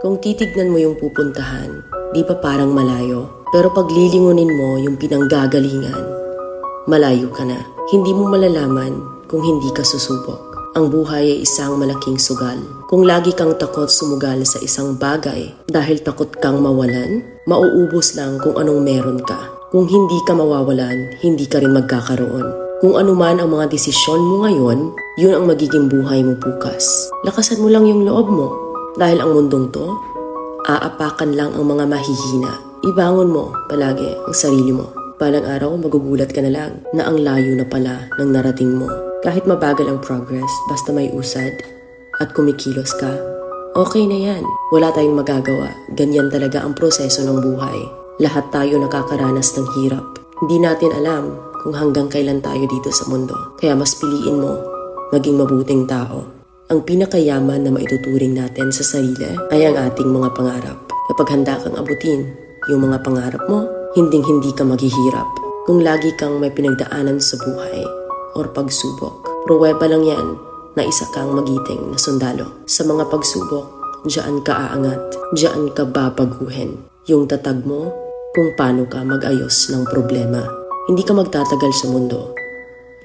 Kung titignan mo yung pupuntahan, di ba parang malayo? Pero pag lilingunin mo yung pinanggagalingan, malayo ka na. Hindi mo malalaman kung hindi ka susubok. Ang buhay ay isang malaking sugal. Kung lagi kang takot sumugal sa isang bagay dahil takot kang mawalan, mauubos lang kung anong meron ka. Kung hindi ka mawawalan, hindi ka rin magkakaroon. Kung ano man ang mga desisyon mo ngayon, yun ang magiging buhay mo bukas. Lakasan mo lang yung loob mo. Dahil ang mundong to, aapakan lang ang mga mahihina. Ibangon mo palagi ang sarili mo. Balang araw, magugulat ka na lang na ang layo na pala ng narating mo. Kahit mabagal ang progress, basta may usad at kumikilos ka, okay na yan. Wala tayong magagawa. Ganyan talaga ang proseso ng buhay. Lahat tayo nakakaranas ng hirap. Hindi natin alam kung hanggang kailan tayo dito sa mundo. Kaya mas piliin mo maging mabuting tao. Ang pinakayaman na maituturing natin sa sarili ay ang ating mga pangarap. Kapag handa kang abutin yung mga pangarap mo, hinding-hindi ka maghihirap. Kung lagi kang may pinagdaanan sa buhay or pagsubok, pruweba lang yan na isa kang magiting na sundalo. Sa mga pagsubok, diyan ka aangat, diyan ka babaguhin. Yung tatag mo kung paano ka mag-ayos ng problema. Hindi ka magtatagal sa mundo.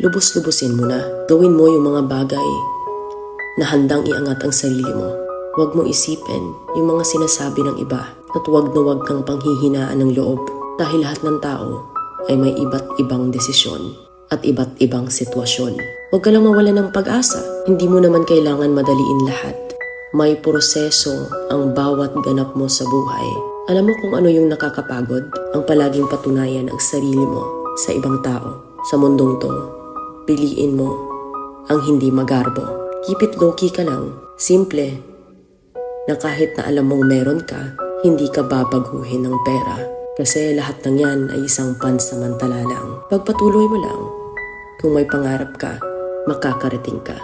Lubos-lubusin mo na. Gawin mo yung mga bagay na handang iangat ang sarili mo. Huwag mong isipin yung mga sinasabi ng iba at huwag na huwag kang panghihinaan ng loob dahil lahat ng tao ay may iba't ibang desisyon at iba't ibang sitwasyon. Huwag ka lang mawalan ng pag-asa. Hindi mo naman kailangan madaliin lahat. May proseso ang bawat ganap mo sa buhay. Alam mo kung ano yung nakakapagod? Ang palaging patunayan ang sarili mo sa ibang tao. Sa mundong to, piliin mo ang hindi magarbo. Keep it low-key ka lang. Simple. Na kahit na alam mong meron ka, hindi ka babaguhin ng pera. Kasi lahat ng yan ay isang pansamantala lang. Pagpatuloy mo lang. Kung may pangarap ka, makakarating ka.